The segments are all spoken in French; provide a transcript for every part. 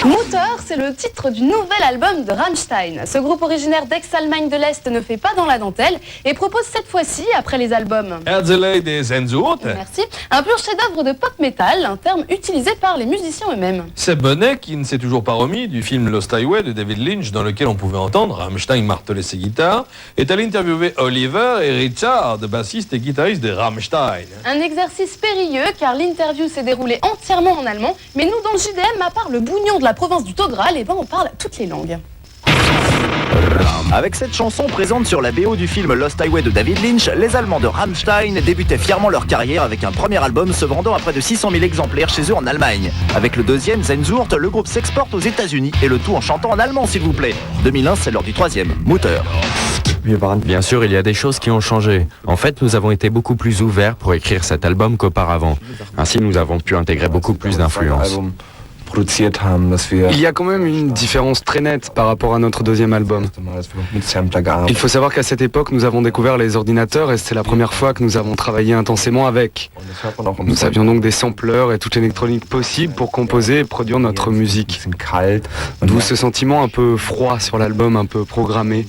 Mutter, c'est le titre du nouvel album de Rammstein. Ce groupe originaire d'ex-Allemagne de l'Est ne fait pas dans la dentelle et propose cette fois-ci, après les albums Herzeleid des Sehnsucht, merci, un pur chef-d'œuvre de pop metal, un terme utilisé par les musiciens eux-mêmes. C'est Bonnet qui ne s'est toujours pas remis du film Lost Highway de David Lynch, dans lequel on pouvait entendre Rammstein marteler ses guitares, est allé interviewer Oliver et Richard, bassiste et guitariste de Rammstein. Un exercice périlleux car l'interview s'est déroulée entièrement en allemand, mais nous dans le JDM, à part le bougnon de la province du Togral, on parle toutes les langues. Avec cette chanson présente sur la BO du film Lost Highway de David Lynch, les Allemands de Rammstein débutaient fièrement leur carrière avec un premier album se vendant à près de 600 000 exemplaires chez eux en Allemagne. Avec le deuxième, Sehnsucht, le groupe s'exporte aux États-Unis et le tout en chantant en allemand s'il vous plaît. 2001, c'est l'heure du troisième, Mutter. Bien sûr, il y a des choses qui ont changé. En fait, nous avons été beaucoup plus ouverts pour écrire cet album qu'auparavant. Ainsi, nous avons pu intégrer beaucoup plus d'influences. Il y a quand même une différence très nette par rapport à notre deuxième album. Il faut savoir qu'à cette époque, nous avons découvert les ordinateurs et c'est la première fois que nous avons travaillé intensément avec. Nous avions donc des sampleurs et toute l'électronique possible pour composer et produire notre musique. D'où ce sentiment un peu froid sur l'album, un peu programmé.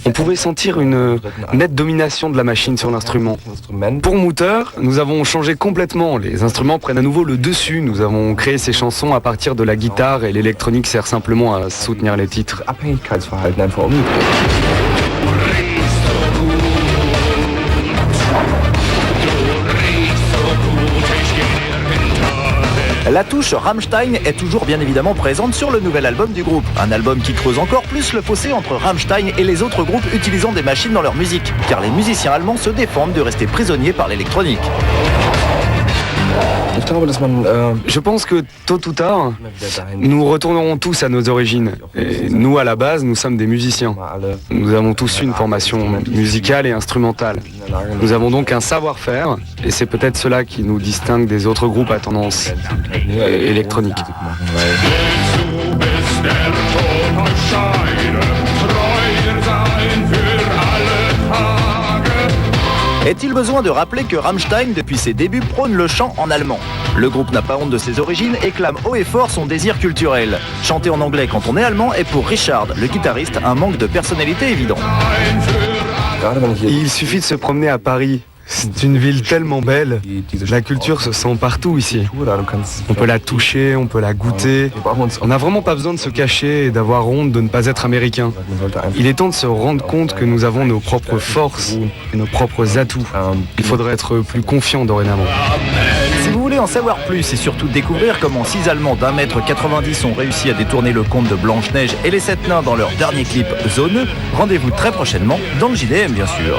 On pouvait sentir une nette domination de la machine sur l'instrument. Pour Mutter, nous avons changé complètement. Les instruments prennent à nouveau le dessus. Nous avons créé ces chansons à partir de la guitare et l'électronique sert simplement à soutenir les titres. La touche Rammstein est toujours bien évidemment présente sur le nouvel album du groupe. Un album qui creuse encore plus le fossé entre Rammstein et les autres groupes utilisant des machines dans leur musique, car les musiciens allemands se défendent de rester prisonniers par l'électronique. Je pense que tôt ou tard, nous retournerons tous à nos origines. Et nous, à la base, nous sommes des musiciens. Nous avons tous une formation musicale et instrumentale. Nous avons donc un savoir-faire, et c'est peut-être cela qui nous distingue des autres groupes à tendance électronique. Est-il besoin de rappeler que Rammstein, depuis ses débuts, prône le chant en allemand? Le groupe n'a pas honte de ses origines et clame haut et fort son désir culturel. Chanter en anglais quand on est allemand est pour Richard, le guitariste, un manque de personnalité évident. Il suffit de se promener à Paris. C'est une ville tellement belle. La culture se sent partout ici. On peut la toucher, on peut la goûter. On n'a vraiment pas besoin de se cacher et d'avoir honte de ne pas être américain. Il est temps de se rendre compte que nous avons nos propres forces et nos propres atouts. Il faudrait être plus confiant dorénavant. Si vous voulez en savoir plus et surtout découvrir comment 6 Allemands d'1,90 m ont réussi à détourner le conte de Blanche-Neige et les 7 nains dans leur dernier clip Zone, rendez-vous très prochainement dans le JDM bien sûr.